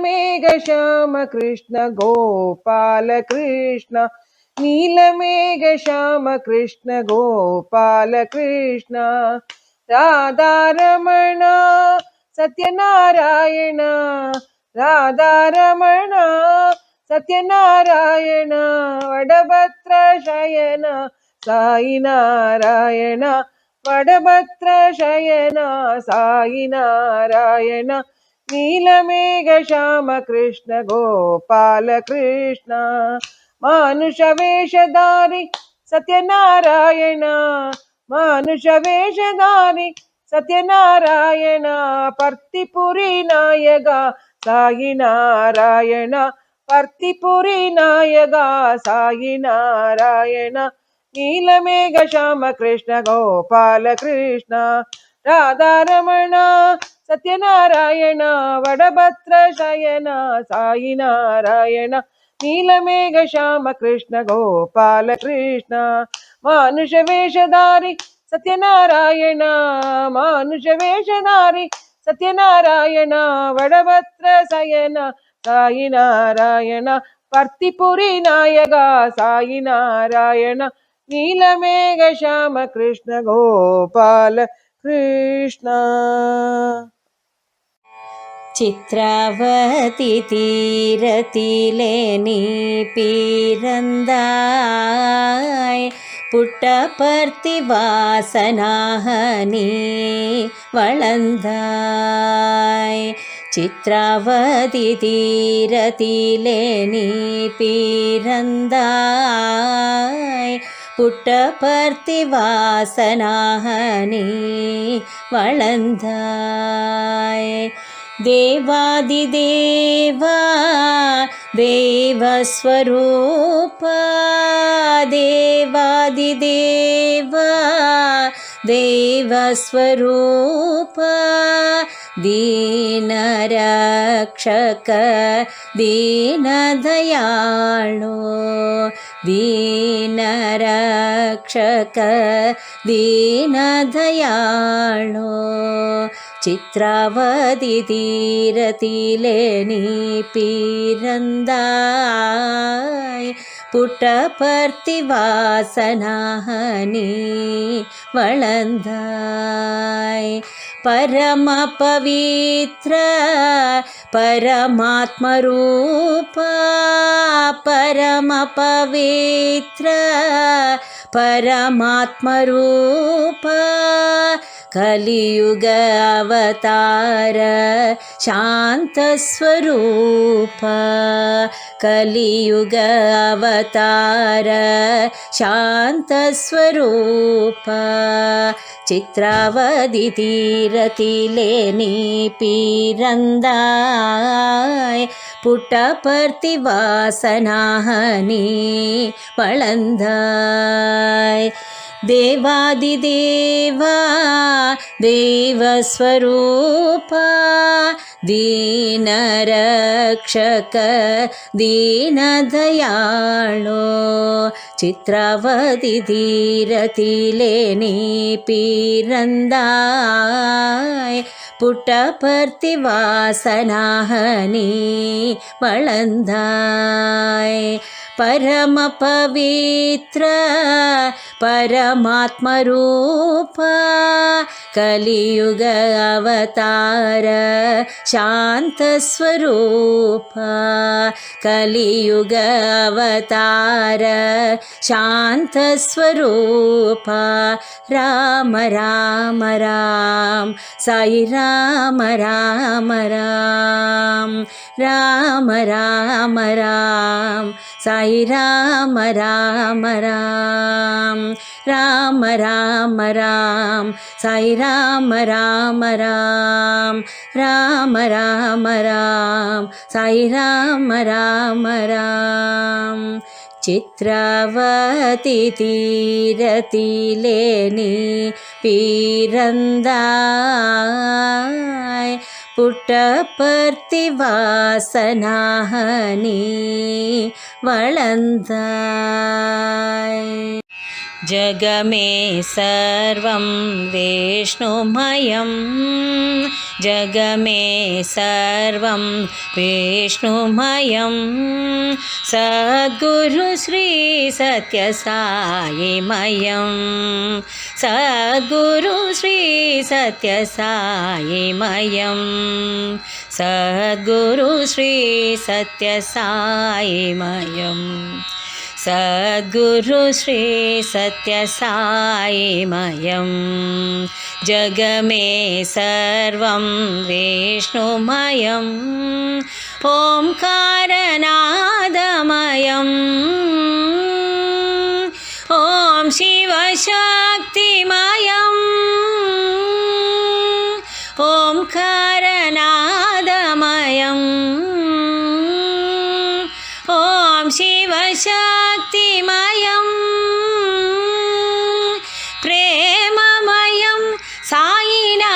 ನೀಲಮೇಘ ಶ್ಯಾಮ ಕೃಷ್ಣ ಗೋಪಾಲ ಕೃಷ್ಣ, ನೀಲಮೇಘ ಶ್ಯಾಮ ಕೃಷ್ಣ ಗೋಪಾಲ ಕೃಷ್ಣ. ರಾಧಾರಮಣ ಸತ್ಯನಾರಾಯಣ, ರಾಧಾರಮಣ ಸತ್ಯನಾರಾಯಣ, ವಡಭದ್ರ ಶಯನ ಸಾಯಿ ನಾರಾಯಣ, ವಡಭದ್ರ ಶಯನ ಸಾಯಿ ನಾರಾಯಣ. ನೀಲಮೇಘ ಶ್ಯಾಮ ಕೃಷ್ಣ ಗೋಪಾಲ ಕೃಷ್ಣ, ಮಾನುಷ ವೇಷಧಾರಿ ಸತ್ಯನಾರಾಯಣ, ಮಾನುಷ ವೇಷಧಾರಿ ಸತ್ಯನಾರಾಯಣ, ಪರ್ತಿಪುರಿ ನಾಯಕ ಸಾಯಿ ನಾರಾಯಣ, ಪರ್ತಿಪುರಿ ನಾಯಕ ಸಾಯಿ ನಾರಾಯಣ. ನೀಲಮೇಘ ಶ್ಯಾಮ ಕೃಷ್ಣ ಗೋಪಾಲ ಕೃಷ್ಣ, ರಾಧಾರಮಣ ಸತ್ಯನಾರಾಯಣ, ವಡಭದ್ರ ಶಯನ ಸಾಯಿ ನಾರಾಯಣ. ನೀಲಮೇಘ ಶ್ಯಾಮ ಕೃಷ್ಣ ಗೋಪಾಲ ಕೃಷ್ಣ, ಮಾನುಷ ವೇಷಧಾರಿ ಸತ್ಯನಾರಾಯಣ, ಮಾನುಷ ವೇಷಧಾರಿ ಸತ್ಯನಾರಾಯಣ, ವಡಭದ್ರ ಶಯನ ಸಾಯಿ ನಾರಾಯಣ, ಪರ್ತಿಪುರಿ ನಾಯಕ ಸಾಯಿ ನಾರಾಯಣ. ನೀಲಮೇಘ ಶ್ಯಾಮ ಕೃಷ್ಣ ಗೋಪಾಲ ಕೃಷ್ಣ. ಚಿತ್ರಾವತಿ ತೀರತಿಲೆ ನೀ ಪೀರಂದಾಯ್, புட்டபர்த்தி வாசனாகனி வளர்ந்தாய். சித்ராவதி தீரத்திலே நீ பிறந்தாய், புட்டபர்த்தி வாசனாகனி வளர்ந்தாய். தேவாதிதேவா தேவஸ்வரூபா, தேவாதிதேவா தேவஸ்வரூபா, ದೀನರಕ್ಷಕ ದೀನದಯಾಳೋ, ದೀನರಕ್ಷಕ ದೀನದಯಾಳೋ. ಚಿತ್ರಾವತಿ ತೀರತಿಲೆ ನೀ பிறந்தாய், புட்டபர்த்தி வாசனாகனி வளர்ந்தாய். பரம பவித்ர பரமாத்மரூபா, பரಮ ಪವಿತ್ರ ಪರಮಾತ್ಮರೂಪಾ, ಕಲಿಯುಗ ಅವತಾರ ಶಾಂತಸ್ವರೂಪ, ಕಲಿಯುಗ ಅವತಾರ ಶಾಂತಸ್ವರೂಪ. ಚಿತ್ರಾವತಿ ತೀರತಿಲೆ ನೀ பிறந்தாய், புட்டபர்த்தி வாசனாகனி வளர்ந்தாய். தேவாதிதேவா தேவஸ்வரூபா, ದೀನರಕ್ಷಕ ದೀನದಯಾಳೋ. ಚಿತ್ರಾವತಿ ತೀರತಿಲೆ ನೀ பிறந்தாய், புட்டபர்த்தி வாசனாகனி வளர்ந்தாய். ಪರಮ ಪವಿತ್ರ ಪರಮಾತ್ಮರೂಪಾ, ಕಲಿಯುಗ ಅವತಾರ ಶಾಂತಸ್ವರೂಪ, ಕಲಿಯುಗ ಅವತಾರ ಶಾಂತಸ್ವರೂಪ. ರಾಮ ರಾಮ ರಾಮ ಸಾಯಿ ರಾಮ ರಾಮ ರಾಮ, ರಾಮ ರಾಮ ರಾಮ ಸಾಯಿ ರಾಮ ರಾಮ ರಾಮ, ರಾಮ ರಾಮ ರಾಮ ಸಾಯಿ ರಾಮ ರಾಮ ರಾಮ, ರಾಮ ರಾಮ ರಾಮ ಸಾಯಿ ರಾಮ ರಾಮ ರಾಮ. ಚಿತ್ರಾವತಿ ತೀರತಿಲೆ ನೀ பிறந்தாய், புட்டபர்த்தி வாசனாகனி வளர்ந்தாய். जगमे सर्वं विष्णुमयं जगमे सर्वं विष्णुमयं सद्गुरु श्री सत्यसाईमयं सद्गुरु श्री सत्यसाईमयं सद्गुरु श्री सत्यसाईमयं सद्गुरु श्री सत्यसाईमयं जगमे सर्वं विष्णुमयम् ओंकारनादमयम् ॐ शिवशक्तिमयम् ओंकारनादमयम् ॐ शिवशक्तिमयं प्रेममयं साईनाममयं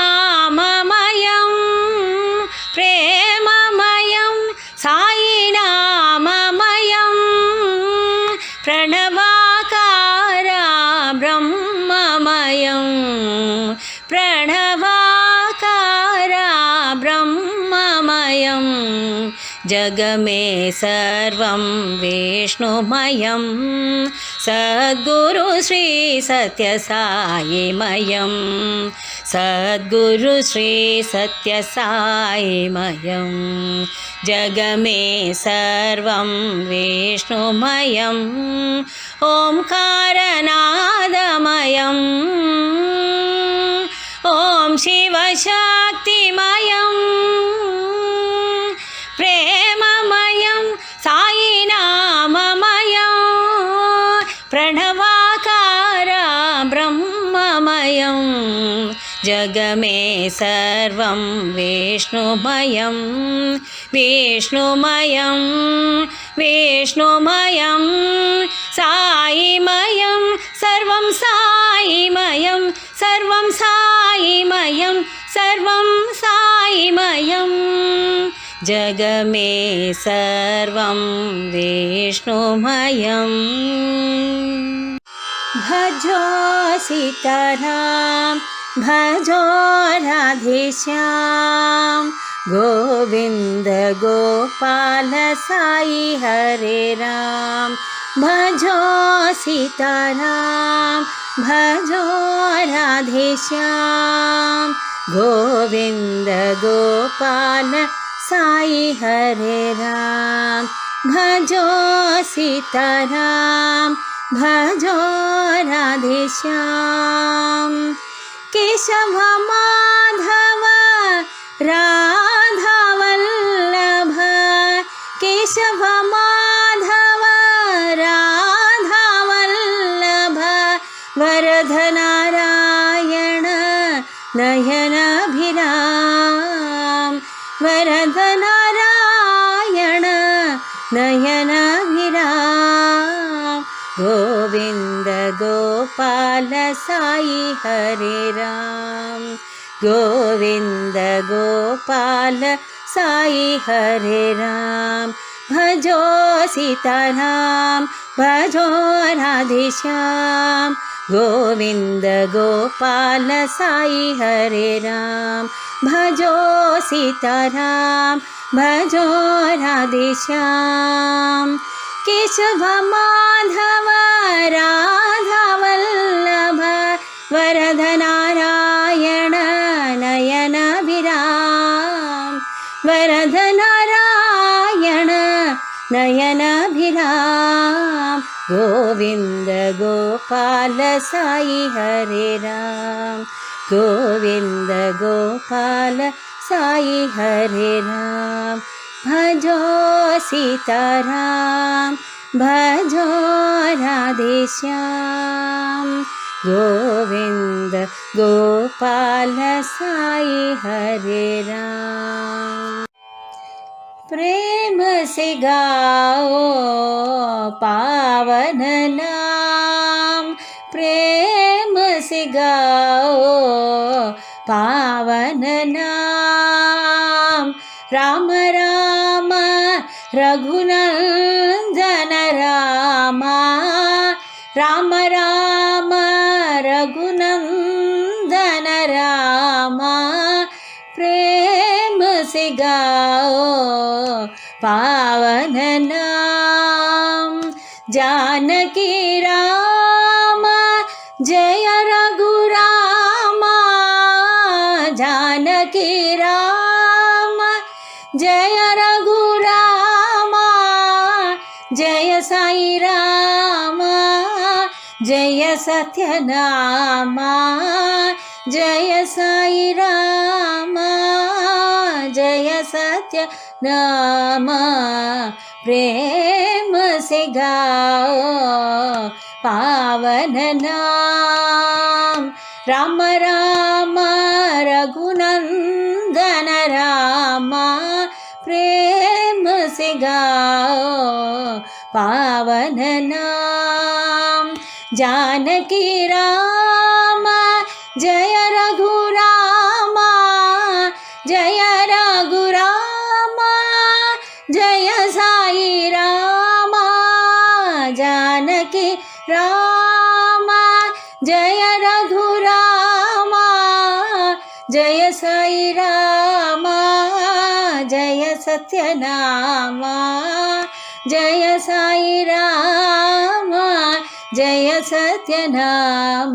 प्रेममयं साईनाममयं प्रणवाकारा ब्रह्ममयं प्रणवाकारा ब्रह्ममयं जगमे सर्वं विष्णुमयं सद्गुरु श्री सत्यसाईमयं सद्गुरु श्री सत्यसाईमयं जगमे सर्वं विष्णुमयं ओंकारनादमयं ॐ शिवशक्तिमयं प्रेममयं साईनाममयं प्रणवाकारा ब्रह्ममयं जगमे सर्वं विष्णुमयं विष्णुमयं विष्णुमयं साईमयं सर्वं साईमयं सर्वं साईमयं सर्वं साईमयं जगमे सर्वं विष्णुमयम् भजो सीताराम भजो राधेश्याम गोविंद गोपाल साई हरे राम भजो सीताराम भजो राधेश्याम गोविंद गोपाल साई हरे राम भजो सीताराम भजो राधेश्याम केशव माधव राधा वल्लभ केशव माधव राधा वल्लभ वरदनारायण नयनाभिराम वरदनारायण नयनाभिराम गोविंद गोपाल साई हरे राम गोविंद गोपाल साई हरे राम भजो सीताराम भजो राधेश्याम गोविंद गोपाल साई हरे राम भजो सीताराम भजो राधेश्याम केशव माधव राधा वल्लभ वरदनारायण नयनाभिराम वरदनारायण नयनाभिराम गोविंद गोपाल साई हरे राम गोविंद गोपाल साई हरे राम भजो सीताराम भजो राधेश्याम गोविंद गोपाल साई हरे राम प्रेम से गाओ पावन नाम प्रेम से गाओ पावन नाम राम राम रघुनंदन रामा राम राम पावन नाम जानकी राम जय रघुराम जानकी राम जय रघुराम जय साई राम जय सत्यनाम जय साई राम जय सत्यनाम प्रेम से गाओ पावन नाम राम राम रघुनंदन राम प्रेम से गाओ पावन नाम जानकी राम जय रघुराम जय रघुराम जय साई राम जानकी राम जय रघुराम जय साई राम जय सत्यनाम जय साई राम जय सत्यनाम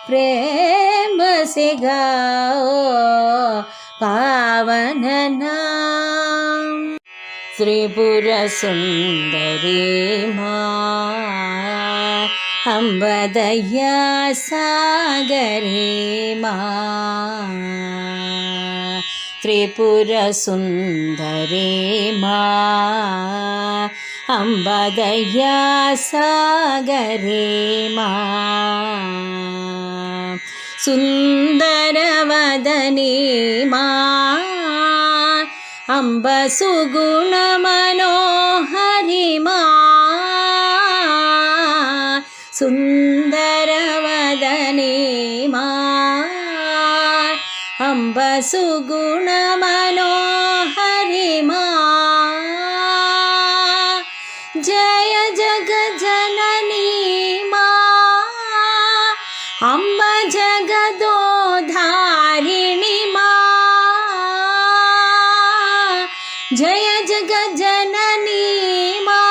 प्रेम से गाओ पावन नाम त्रिपुर सुंदरी माँ अंबदया सागरे माँ त्रिपुर सुंदरी माँ अंबदया सागरे माँ सुंदरवदनी माँ अंब सुगुण मनोहरि माँ सुंदरवदनी माँ अंब सुगुण मनोहरि माँ जय जगज्जननी माँ अंब जगदोधारिणी माँ जय जगज्जननी माँ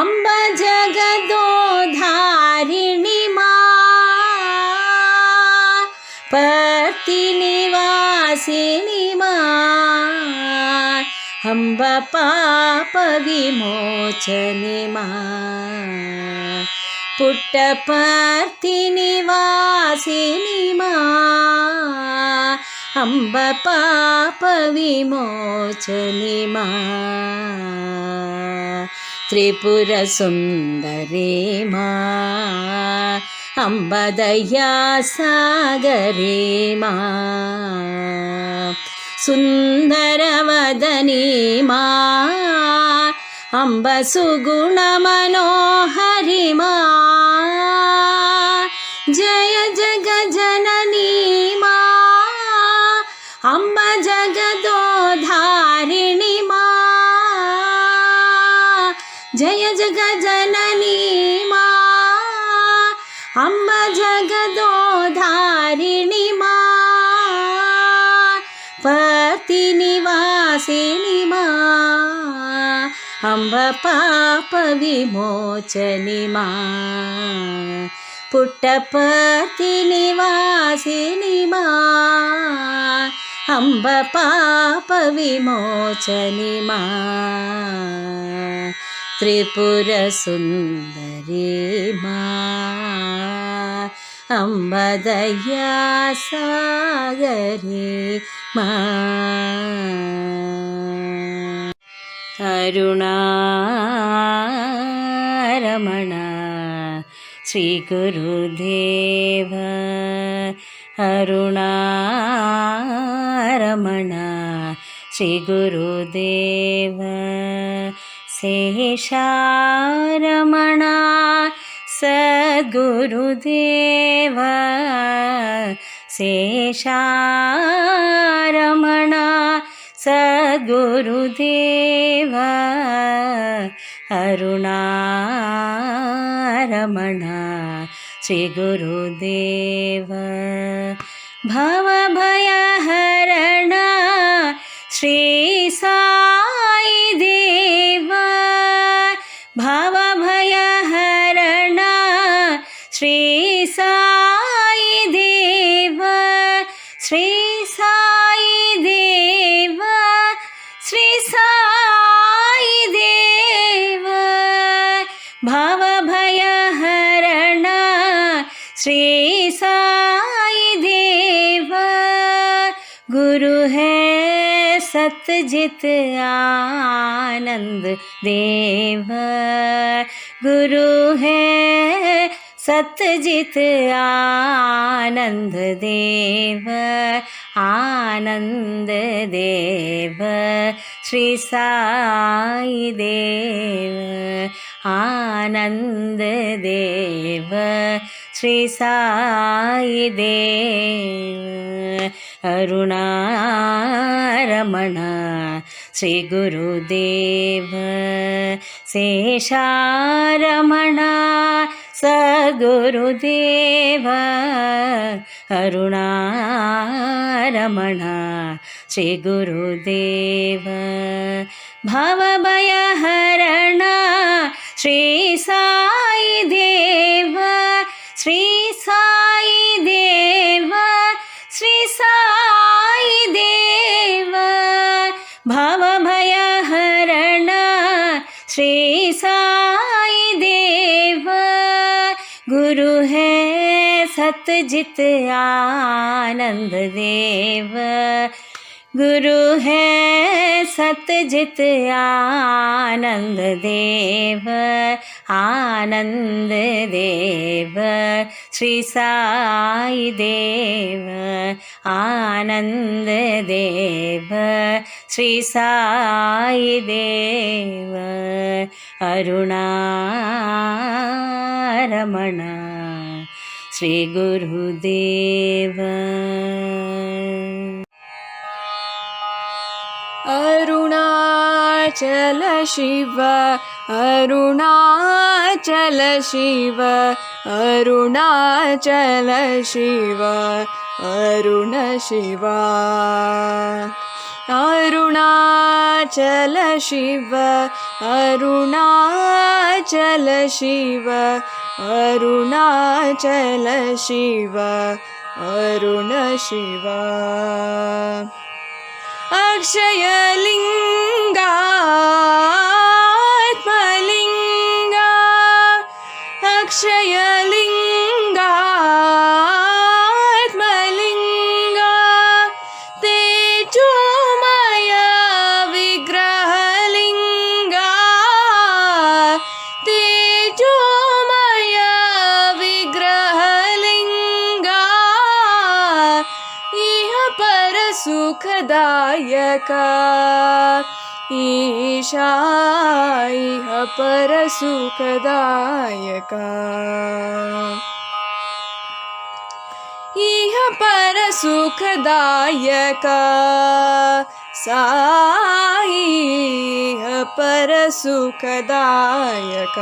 अंब जगदोधारिणी माँ प्रतिनिवासिनी माँ अंब पाप विमोचनी माँ पुट्टपर्तिनिवासिनी माँ अंब पाप विमोचनी माँ त्रिपुर सुंदरी माँ अंब दया सागरे माँ सुंदरवदनी माँ अंब सुगुण मनोहरि माँ जय जगज्जननी माँ अंब जगदोधारिणी माँ जय जगज्जननी माँ अंब जगदोधारिणी माँ प्रतिनिवासिनी माँ अंब पाप विमोचनी माँ पुट्टपर्तिनिवासिनी माँ अंब पाप विमोचनी माँ त्रिपुर सुंदरी माँ अंब दया सागरे माँ अरुणारमण श्री गुरुदेव अरुणारमण श्री गुरुदेव शेषारमण सद्गुरुदेव शेषारमण सद्गुरुदेव अरुणारमण श्री गुरुदेव भवभयहरण साई देव भवभयहरण श्री साई देव श्री साई देव श्री साई देव भवभयहरण श्री साई देव गुरु है सतजित आनंद देव गुरु है सतजित आनंद देव आनंद देव श्री साई देव आनंद देव श्री साई देव अरुणारमण श्री गुरुदेव शेषारमण सगुरुदेव अरुणारमण श्री गुरुदेव भवभयहरण श्री साई देव श्री साई देव श्री साई देव भवभयहरण श्री साई देव गुरु है सतजित आनंद देव गुरु है सतजित आनंद देव आनंद देव श्री साई देव आनंद देव श्री साई देव अरुणारमण श्री गुरुदेव अरुणाचल शिव अरुणाचल शिव अरुणाचल शिव अरुण शिवा अरुणाचल शिव अरुणाचल शिव अरुणाचल शिव अरुण शिवा अक्षयलिंगा आत्मलिंगा अक्षयलिंगा आत्मलिंगा तेजोमय विग्रहलिंगा तेजोमय विग्रहलिंगा इह पर सुखदायक ईशा इह पर सुखदायक इह पर सुखदायक साई इह पर सुखदायक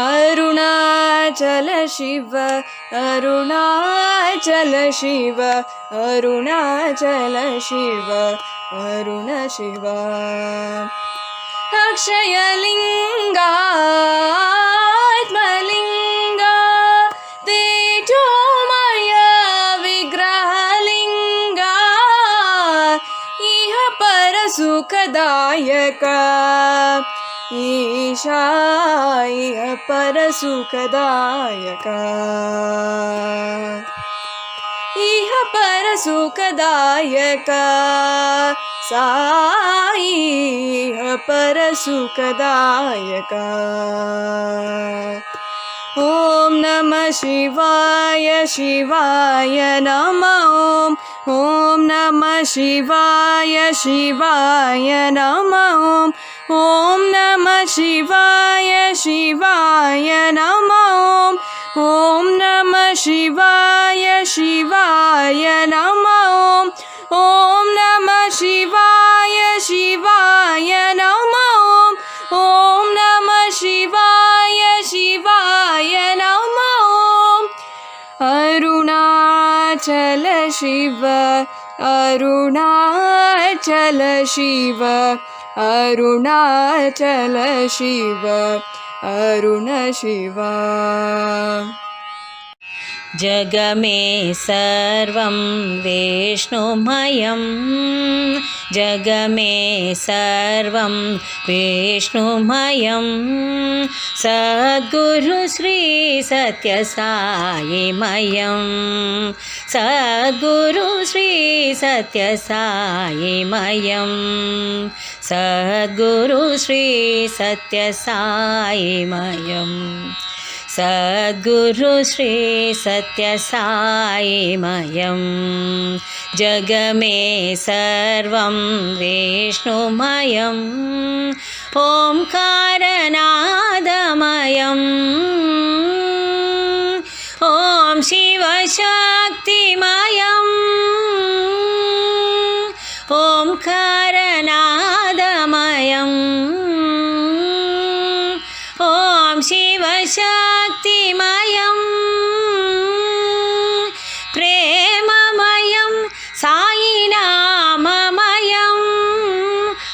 अरुणाचल शिव अरुणाचल शिव अरुणाचल शिव अरुण शिव अक्षयलिंगा आत्मलिंगा तेजोमय विग्रहलिंगा इह पर सुखदायक ईशा इह पर सुखदायक इह पर सुखदायक साई इह पर सुखदायक ओम नमः शिवाय शिवाय नमः ओम नमः शिवाय शिवाय नमः ओम नमः शिवाय शिवाय नमः ओम नमः शिवाय शिवाय नमः ओम नमः शिवाय शिवाय नमः ओम नमः शिवाय शिवाय नमः अरुणाचल शिव अरुणाचल शिव अरुणाचल शिव अरुण शिवा। जगमे सर्वं विष्णुमयं जगमे सर्वं विष्णुमयं सद्गुरु श्री सत्यसाईमयं सद्गुरु श्री सत्यसाईमयं सद्गुरु श्री सत्यसाईमयं सद्गुरु श्री सत्यसाईमयं जगमे सर्वं विष्णुमयं ओंकारनादमयं ॐ शिवशक्तिमयं ओंकारनादमयं ॐ शिवशक्तिमयं प्रेममयं साईनाममयं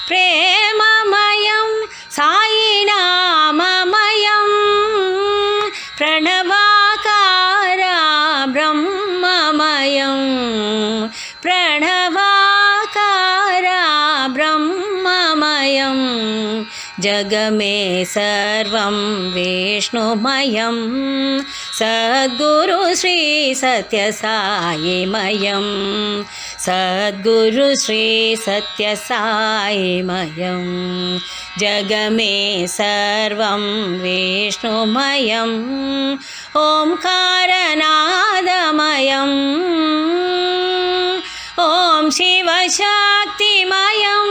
प्रेममयं साईनाममयं प्रणवाकारा ब्रह्ममयं प्रणवाकारा ब्रह्ममयं जगमे सर्वं विष्णुमयं सद्गुरु श्री सत्यसाईमयं सद्गुरु श्री सत्यसाईमयं जगमे सर्वं विष्णुमयं ओंकारनादमयं ॐ शिवशक्तिमयं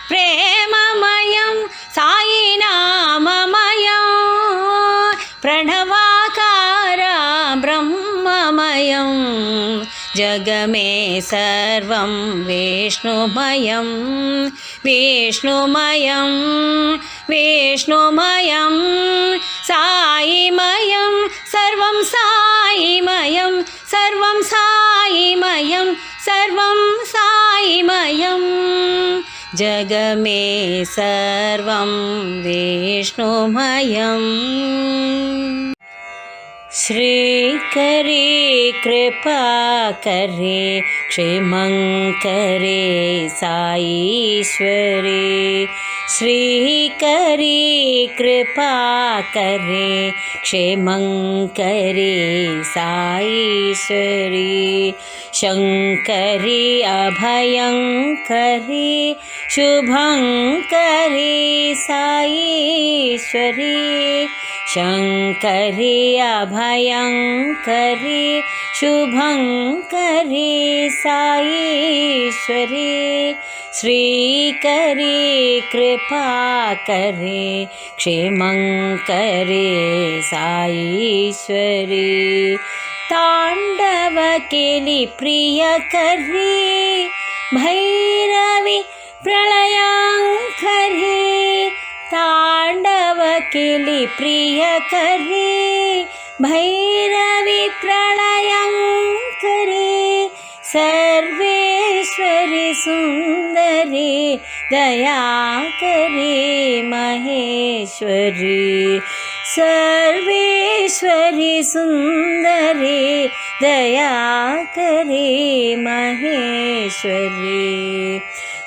प्रेममयं साईनाममयं प्रणवाकारा ब्रह्ममयं जगमे सर्वं विष्णुमयं विष्णुमयं विष्णुमयं साईमयं सर्वं साईमयं सर्वं साईमयं सर्वं साईमयं जगमे सर्वं विष्णुमयम् श्रीकरे कृपाकरे क्षेमंकरे साईश्वरे श्रीकरे कृपाकरे क्षेमंकरे साईश्वरे शंकरे अभयंकरे शुभंकरे साईश्वरे शंकरे अभयंकरे शुभंकरे साईश्वरे श्रीकरे कृपाकरे क्षेमंकरे साईश्वरे तांडव केली प्रियकरे भैरवी प्रलयंकरे तांडव केली प्रियकरे भैरवी प्रलयंकरे सर्वेश्वरी सुंदरी दयाकरे महेश्वरी सर्वेश्वरी सुंदरी दयाकरे महेश्वरी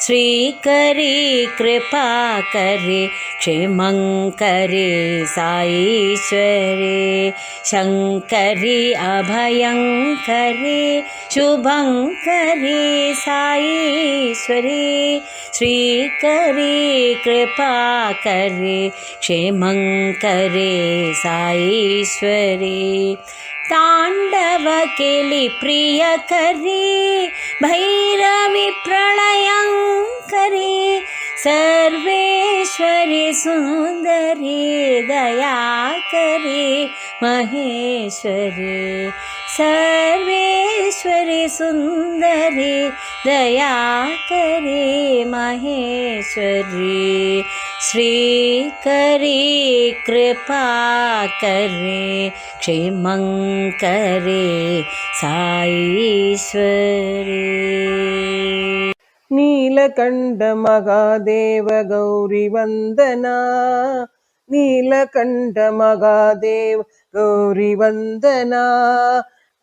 श्रीकरे कृपाकरे क्षेमंकरे साईश्वरे शंकरे अभयंकरे शुभंकरे साईश्वरे श्रीकरे कृपाकरे क्षेमंकरे साईश्वरे तांडव केली प्रियकरे भैरवी प्रलयंकरे सर्वेश्वरी सुंदरी दयाकरे महेश्वरी सर्वेश्वरी सुंदरी दयाकरे महेश्वरी श्रीकरी कृपा करे क्षेमंकरे साईश्वरी नीलकंठ महादेव गौरी वंदना नीलकंठ महादेव गौरी वंदना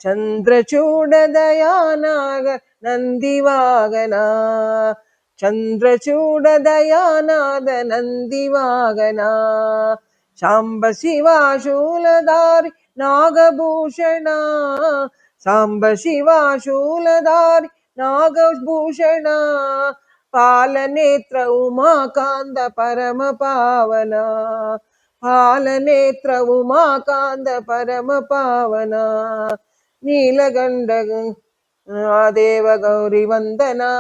चंद्रचूड दयानाग नंदिवागना चंद्रचूड दयानाद नंदिवागना शांब शिवा शूलधारी नागभूषण सांब शिवा शूलधारी नागभूषण पालनेत्र उमाकांत परम पावना पालनेत्र उमाकांत परम पावना नीलगंड देव गौरी वंदना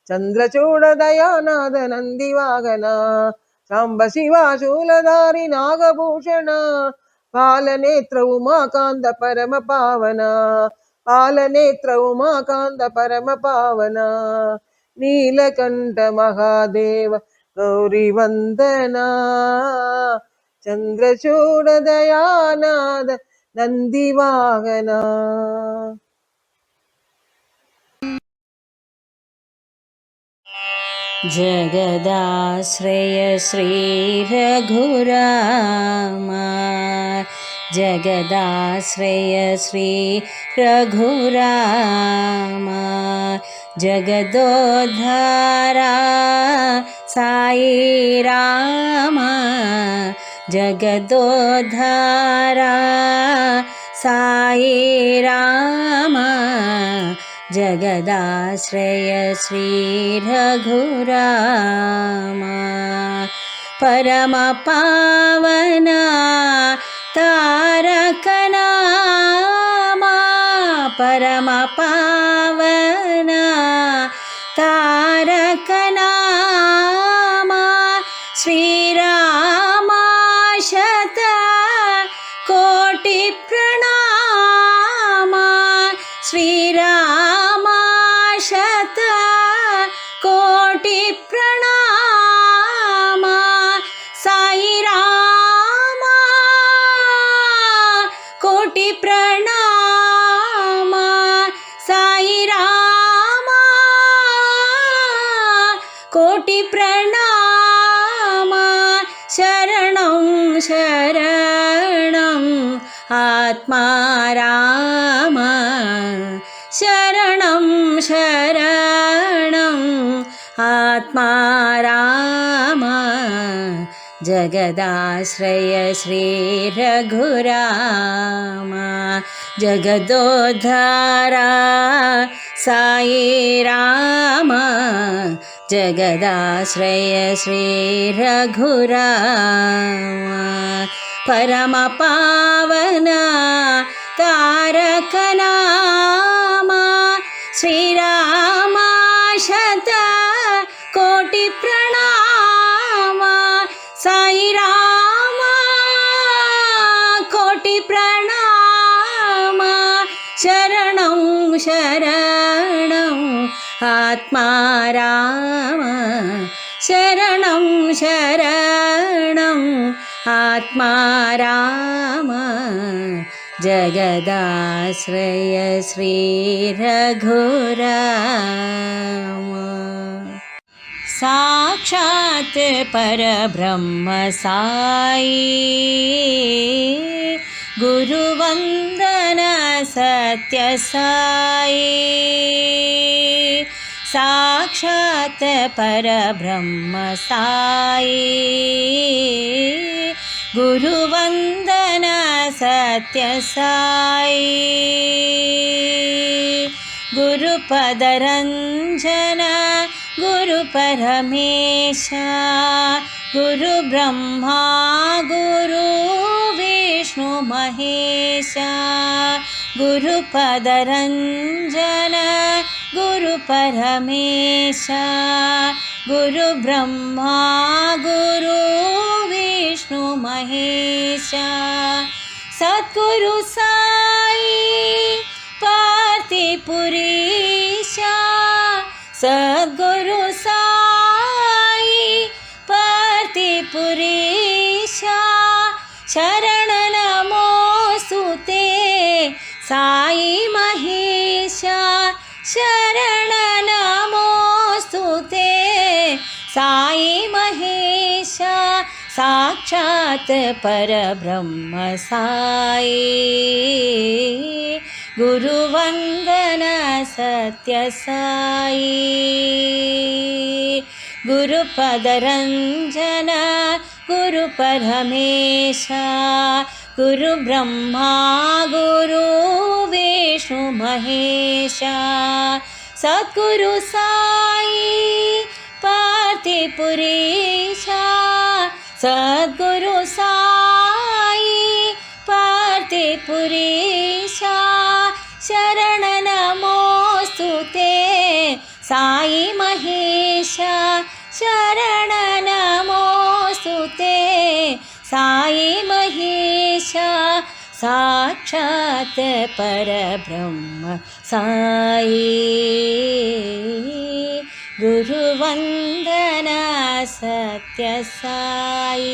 चंद्रचूड दयानाद नंदिवागना सांब शिवा शूलधारी नागभूषण पालनेत्र उमाकांत परम पावना पालनेत्र उमाकांत परम पावना नीलकंठ महादेव गौरी वंदना चंद्रचूड दयानाद नंदिवागना जगदाश्रय श्री रघुरामा जगदाश्रय श्री रघुरामा जगदोद्धारा साई रामा जगदोद्धारा साई रामा जगदाश्रय श्री रघुरामा परम पावना तारक नामा परम पावना तारक नामा श्री रामा शत कोटि प्रणामा श्री रामा शत कोटि प्रणामा साई रामा कोटि प्रणामा साई रामा कोटि प्रणामा शरणं शरणं आत्मा रामा शरणं शरणं आत्मा रामा जगदाश्रय श्री रघुरामा जगदोद्धारा साई रामा जगदाश्रय श्री रघुरामा परम पावना तारक नामा श्री रामा शत कोटि प्रणामा साई रामा कोटि प्रणामा शरणं शरणं आत्मा रामा शरणं शरणं आत्मा रामा जगदाश्रय श्री रघुरामा साक्षात् परब्रह्म साई गुरुवंदन सत्य साई साक्षात् परब्रह्म साई गुरुवंदन सत्य साई गुरुपदरंजन गुरु परमेश गुरु ब्रह्मा गुरु विष्णु महेश गुरुपदरंजन गुरु परमेश गुरु ब्रह्मा गुरु विष्णु महेश सद्गुरु साई पार्थिपुरीश सद्गुरु साई पार्थिपुरीश साक्षात् परब्रह्म साई गुरुवन्दन सत्य साई गुरुपदरञ्जन गुरु परमेश गुरु ब्रह्मा गुरु विष्णु महेश सद्गुरु साई पार्थिपुरीशा सद्गुरु साई पार्थिपुरीशा शरण नमोस्तुते साई महेश शरण नमोस्तुते साई महेश साक्षात् परब्रह्म साई गुरुवन्दन सत्य साई।